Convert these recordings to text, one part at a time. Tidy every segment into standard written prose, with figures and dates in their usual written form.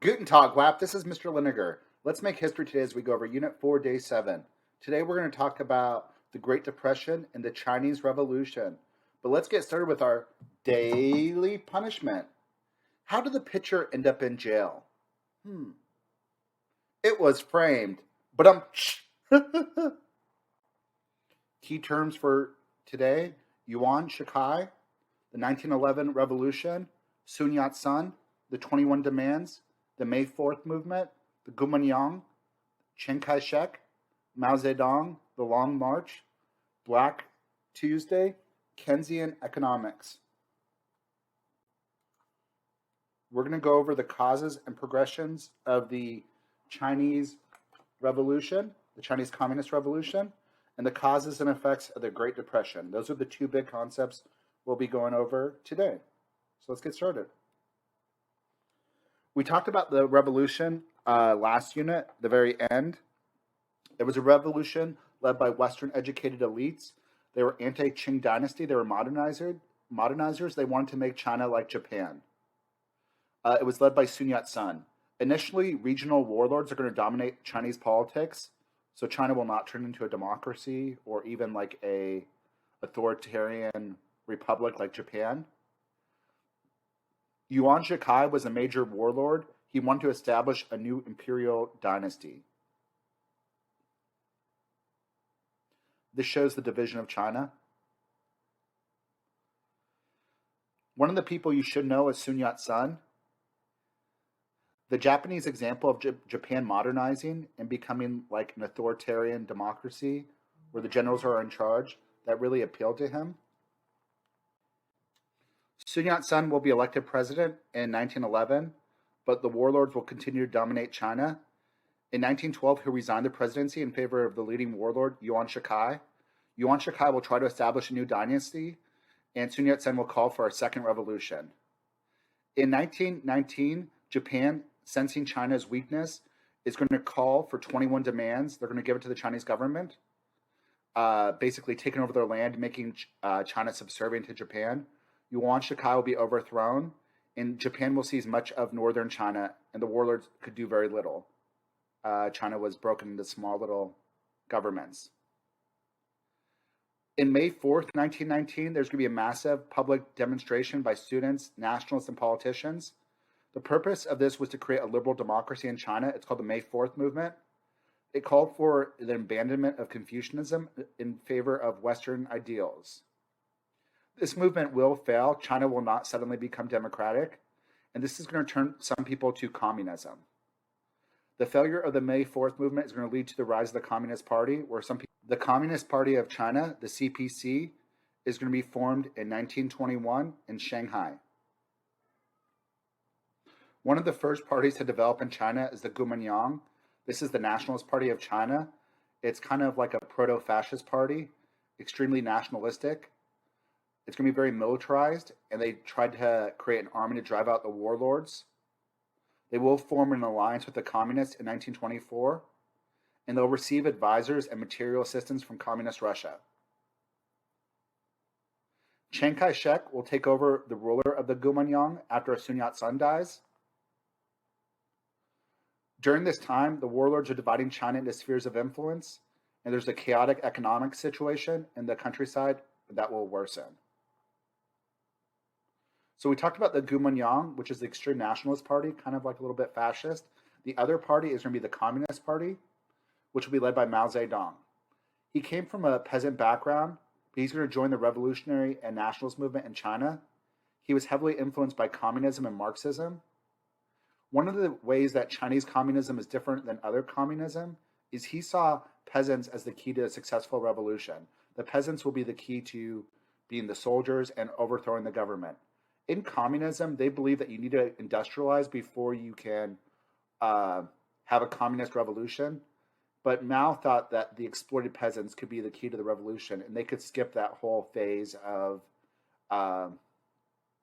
Guten Tag, WAP. This is Mr. Liniger. Let's make history today as we go over Unit 4, Day 7. Today we're going to talk about the Great Depression and the Chinese Revolution. But let's get started with our daily punishment. How did the pitcher end up in jail? It was framed. But Key terms for today: Yuan Shikai, the 1911 Revolution, Sun Yat-sen, the 21 Demands, the May 4th Movement, the Guomindang, Chiang Kai-shek, Mao Zedong, the Long March, Black Tuesday, Keynesian economics. We're going to go over the causes and progressions of the Chinese Revolution, the Chinese Communist Revolution, and the causes and effects of the Great Depression. Those are the two big concepts we'll be going over today. So let's get started. We talked about the revolution last unit, the very end. There was a revolution led by Western educated elites. They were anti-Qing dynasty. They were modernizers. They wanted to make China like Japan. It was led by Sun Yat-sen. Initially, regional warlords are going to dominate Chinese politics, so China will not turn into a democracy or even like a authoritarian republic like Japan. Yuan Shikai was a major warlord. He wanted to establish a new imperial dynasty. This shows the division of China. One of the people you should know is Sun Yat-sen. The Japanese example of Japan modernizing and becoming like an authoritarian democracy where the generals are in charge, that really appealed to him. Sun Yat-sen will be elected president in 1911, but the warlords will continue to dominate China. In 1912, he resigned the presidency in favor of the leading warlord, Yuan Shikai. Yuan Shikai will try to establish a new dynasty, and Sun Yat-sen will call for a second revolution. In 1919, Japan, sensing China's weakness, is going to call for 21 demands. They're going to give it to the Chinese government, basically taking over their land, making China subservient to Japan. Yuan Shikai will be overthrown, and Japan will seize much of northern China, and the warlords could do very little. China was broken into small little governments. In May 4th, 1919, there's going to be a massive public demonstration by students, nationalists, and politicians. The purpose of this was to create a liberal democracy in China. It's called the May 4th movement. It called for the abandonment of Confucianism in favor of Western ideals. This movement will fail. China will not suddenly become democratic, and this is going to turn some people to communism. The failure of the May 4th movement is going to lead to the rise of the Communist Party, where the Communist Party of China, the CPC, is going to be formed in 1921 in Shanghai. One of the first parties to develop in China is the Guomindang. This is the Nationalist Party of China. It's kind of like a proto-fascist party, extremely nationalistic. It's going to be very militarized, and they tried to create an army to drive out the warlords. They will form an alliance with the communists in 1924, and they'll receive advisors and material assistance from communist Russia. Chiang Kai-shek will take over the ruler of the Guomindang after Sun Yat-sen dies. During this time, the warlords are dividing China into spheres of influence, and there's a chaotic economic situation in the countryside that will worsen. So we talked about the Guomindang, which is the extreme nationalist party, kind of like a little bit fascist. The other party is going to be the Communist Party, which will be led by Mao Zedong. He came from a peasant background, but he's going to join the revolutionary and nationalist movement in China. He was heavily influenced by communism and Marxism. One of the ways that Chinese communism is different than other communism is he saw peasants as the key to a successful revolution. The peasants will be the key to being the soldiers and overthrowing the government. In communism, they believe that you need to industrialize before you can have a communist revolution. But Mao thought that the exploited peasants could be the key to the revolution, and they could skip that whole phase of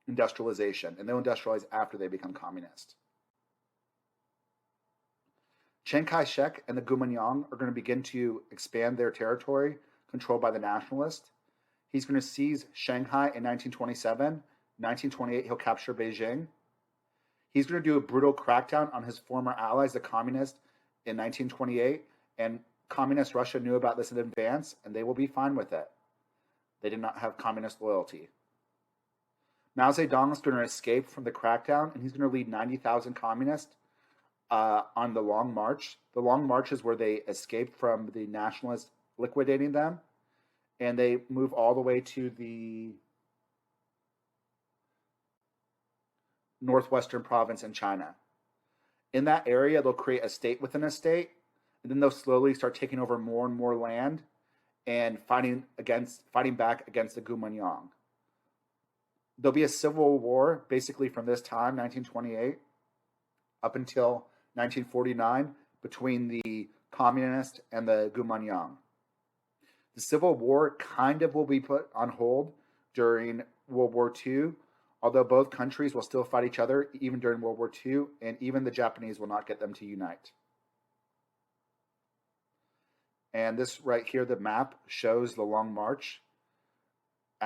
industrialization, and they'll industrialize after they become communist. Chiang Kai-shek and the Guomindang are going to begin to expand their territory controlled by the nationalists. He's going to seize Shanghai in 1927. 1928, he'll capture Beijing. He's going to do a brutal crackdown on his former allies, the communists, in 1928. And communist Russia knew about this in advance, and they will be fine with it. They did not have communist loyalty. Mao Zedong is going to escape from the crackdown, and he's going to lead 90,000 communists on the Long March. The Long March is where they escape from the nationalists liquidating them, and they move all the way to the northwestern province in China. In that area, they'll create a state within a state, and then they'll slowly start taking over more and more land and fighting back against the Guomindang. There'll be a civil war basically from this time, 1928, up until 1949, between the communists and the Guomindang. The Civil War kind of will be put on hold during World War II, although both countries will still fight each other even during World War II, and even the Japanese will not get them to unite. And this right here, the map, shows the Long March.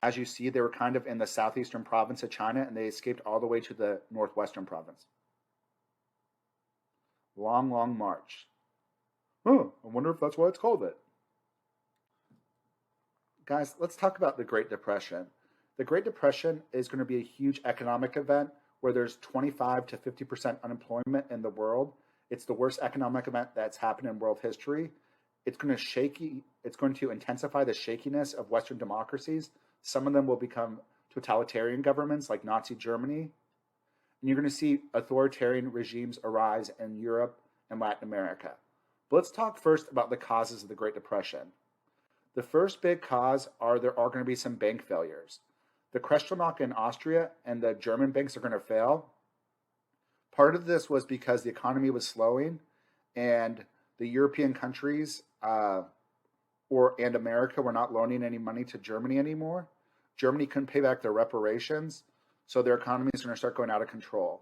As you see, they were kind of in the southeastern province of China, and they escaped all the way to the northwestern province. Long, long march. I wonder if that's why it's called it. Guys, let's talk about the Great Depression. The Great Depression is going to be a huge economic event where there's 25 to 50% unemployment in the world. It's the worst economic event that's happened in world history. It's going to intensify the shakiness of Western democracies. Some of them will become totalitarian governments like Nazi Germany. And you're going to see authoritarian regimes arise in Europe and Latin America. But let's talk first about the causes of the Great Depression. The first big cause there are going to be some bank failures. The Kreuznach in Austria and the German banks are going to fail. Part of this was because the economy was slowing and the European countries and America were not loaning any money to Germany anymore. Germany couldn't pay back their reparations, so their economy is going to start going out of control.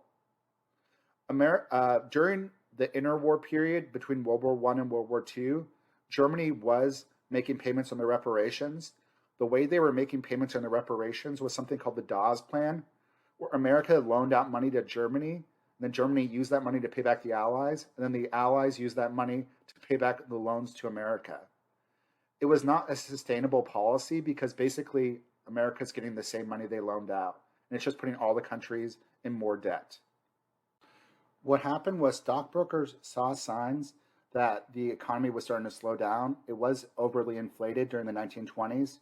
During the interwar period between World War I and World War II, Germany was making payments on their reparations. The way they were making payments on the reparations was something called the Dawes Plan, where America loaned out money to Germany, and then Germany used that money to pay back the Allies, and then the Allies used that money to pay back the loans to America. It was not a sustainable policy because basically America's getting the same money they loaned out, and it's just putting all the countries in more debt. What happened was stockbrokers saw signs that the economy was starting to slow down. It was overly inflated during the 1920s.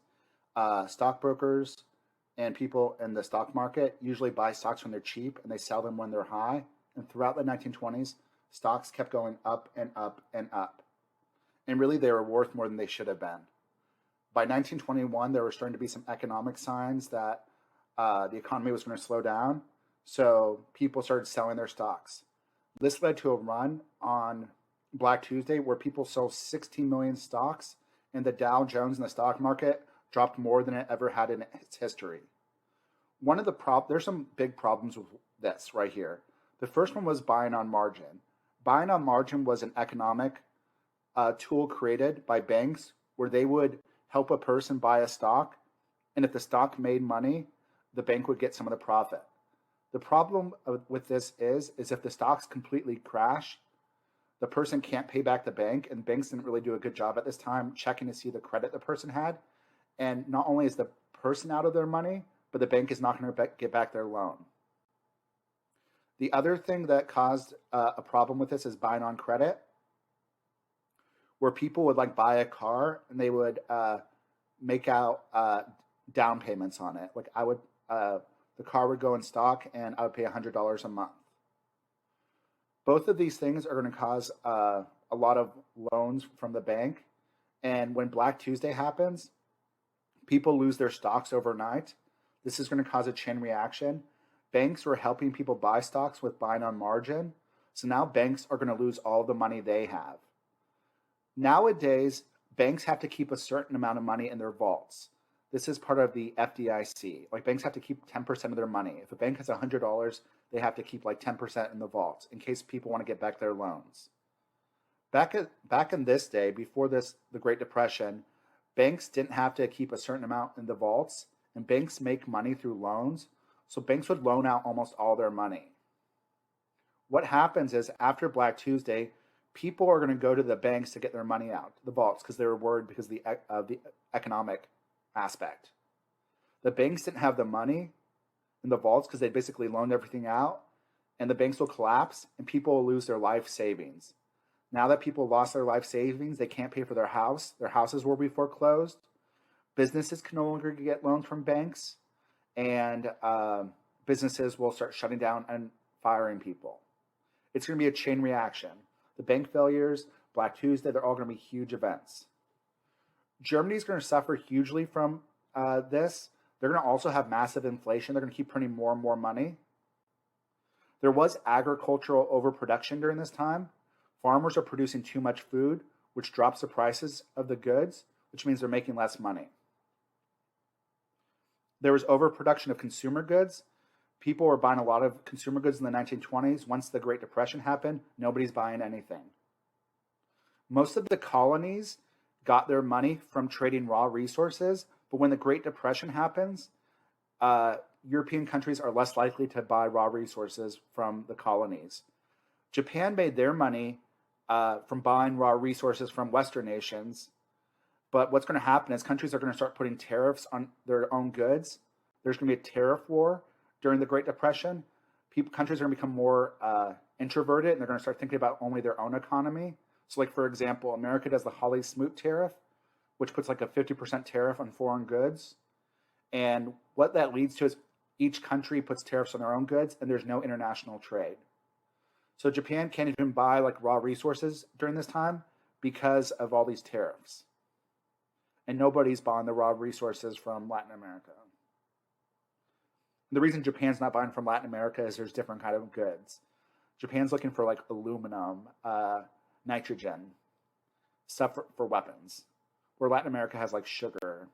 Stockbrokers and people in the stock market usually buy stocks when they're cheap and they sell them when they're high. And throughout the 1920s, stocks kept going up and up and up. And really, they were worth more than they should have been. By 1921, there were starting to be some economic signs that the economy was going to slow down. So people started selling their stocks. This led to a run on Black Tuesday where people sold 16 million stocks, and the Dow Jones in the stock market dropped more than it ever had in its history. There's some big problems with this right here. The first one was buying on margin. Buying on margin was an economic tool created by banks where they would help a person buy a stock, and if the stock made money, the bank would get some of the profit. The problem with this is if the stocks completely crash, the person can't pay back the bank, and banks didn't really do a good job at this time checking to see the credit the person had. And not only is the person out of their money, but the bank is not going to get back their loan. The other thing that caused a problem with this is buying on credit, where people would buy a car and they would make out down payments on it. The car would go in stock and I would pay $100 a month. Both of these things are going to cause a lot of loans from the bank. And when Black Tuesday happens, people lose their stocks overnight. This is going to cause a chain reaction. Banks were helping people buy stocks with buying on margin. So now banks are going to lose all the money they have. Nowadays, banks have to keep a certain amount of money in their vaults. This is part of the FDIC. Banks have to keep 10% of their money. If a bank has $100, they have to keep 10% in the vault in case people want to get back their loans. Back in this day, before the Great Depression, banks didn't have to keep a certain amount in the vaults, and banks make money through loans. So banks would loan out almost all their money. What happens is after Black Tuesday, people are going to go to the banks to get their money out, the vaults, because they were worried because of the economic aspect. The banks didn't have the money in the vaults because they basically loaned everything out, and the banks will collapse and people will lose their life savings. Now that people lost their life savings, they can't pay for their house. Their houses will be foreclosed. Businesses can no longer get loans from banks, and businesses will start shutting down and firing people. It's going to be a chain reaction. The bank failures, Black Tuesday, they're all going to be huge events. Germany's going to suffer hugely from this. They're going to also have massive inflation. They're going to keep printing more and more money. There was agricultural overproduction during this time. Farmers are producing too much food, which drops the prices of the goods, which means they're making less money. There was overproduction of consumer goods. People were buying a lot of consumer goods in the 1920s. Once the Great Depression happened, nobody's buying anything. Most of the colonies got their money from trading raw resources, but when the Great Depression happens, European countries are less likely to buy raw resources from the colonies. Japan made their money from buying raw resources from Western nations, but what's going to happen is countries are going to start putting tariffs on their own goods. There's going to be a tariff war during the Great Depression. Countries are going to become more introverted, and they're going to start thinking about only their own economy. So, like, for example, America does the Hawley-Smoot tariff, which puts like a 50% tariff on foreign goods. And what that leads to is each country puts tariffs on their own goods, and there's no international trade. So Japan can't even buy like raw resources during this time because of all these tariffs. And nobody's buying the raw resources from Latin America. And the reason Japan's not buying from Latin America is there's different kind of goods. Japan's looking for like aluminum, nitrogen, stuff for weapons, where Latin America has like sugar,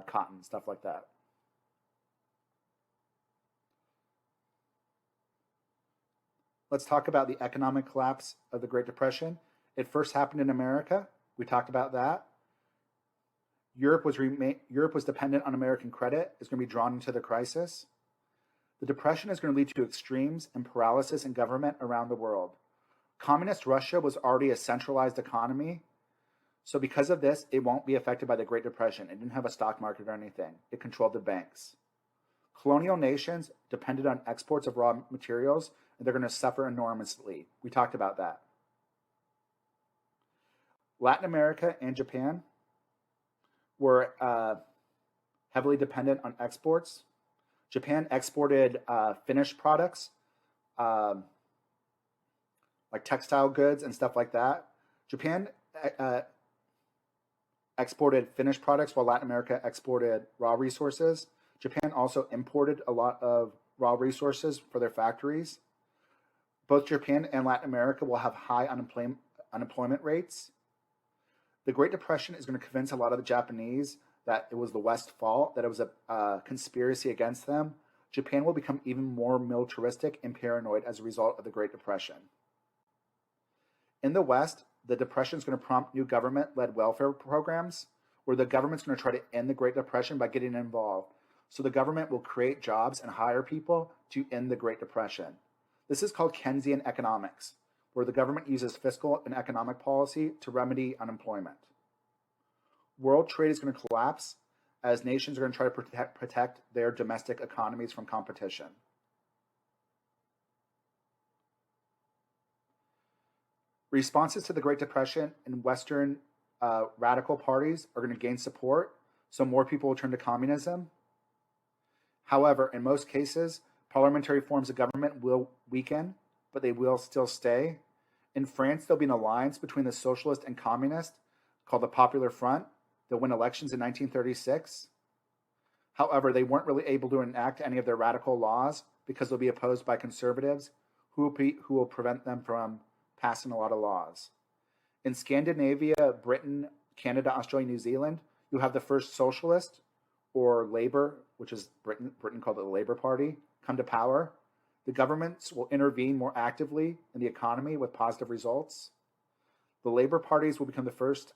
cotton, stuff like that. Let's talk about the economic collapse of the Great Depression. It first happened in America. We talked about that. Europe was dependent on American credit. It's going to be drawn into the crisis. The Depression is going to lead to extremes and paralysis in government around the world. Communist Russia was already a centralized economy. So because of this, it won't be affected by the Great Depression. It didn't have a stock market or anything. It controlled the banks. Colonial nations depended on exports of raw materials, and they're going to suffer enormously. We talked about that. Latin America and Japan were heavily dependent on exports. Japan exported finished products, like textile goods and stuff like that. Japan exported finished products while Latin America exported raw resources. Japan also imported a lot of raw resources for their factories. Both Japan and Latin America will have high unemployment rates. The Great Depression is going to convince a lot of the Japanese that it was the West's fault, that it was a conspiracy against them. Japan will become even more militaristic and paranoid as a result of the Great Depression. In the West, the Depression is going to prompt new government-led welfare programs, where the government's going to try to end the Great Depression by getting involved. So the government will create jobs and hire people to end the Great Depression. This is called Keynesian economics, where the government uses fiscal and economic policy to remedy unemployment. World trade is going to collapse as nations are going to try to protect their domestic economies from competition. Responses to the Great Depression in Western radical parties are going to gain support, so more people will turn to communism. However, in most cases, parliamentary forms of government will weaken, but they will still stay. In France, there'll be an alliance between the socialist and communist called the Popular Front. They'll win elections in 1936. However, they weren't really able to enact any of their radical laws because they'll be opposed by conservatives who will prevent them from passing a lot of laws. In Scandinavia, Britain, Canada, Australia, New Zealand, you have the first socialist or Labour, which is Britain called the Labour Party, come to power. The governments will intervene more actively in the economy with positive results. The Labour parties will become the first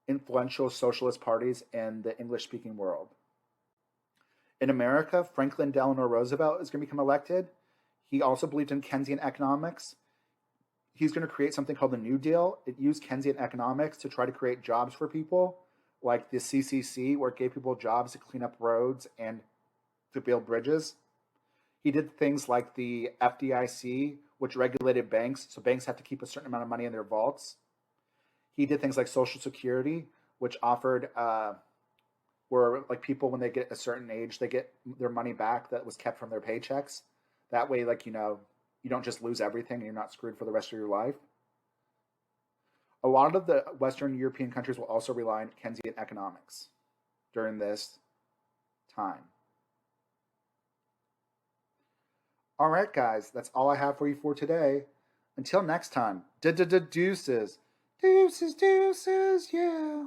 influential socialist parties in the English-speaking world. In America, Franklin Delano Roosevelt is going to become elected. He also believed in Keynesian economics. He's going to create something called the New Deal. It used Keynesian economics to try to create jobs for people, like the CCC, where it gave people jobs to clean up roads and to build bridges. He did things like the FDIC, which regulated banks, so banks have to keep a certain amount of money in their vaults. He did things like Social Security, which offered where like people when they get a certain age, they get their money back that was kept from their paychecks. That way, like you don't just lose everything and you're not screwed for the rest of your life. A lot of the Western European countries will also rely on Keynesian economics during this time. All right, guys, that's all I have for you for today. Until next time, deuces. Deuces, yeah.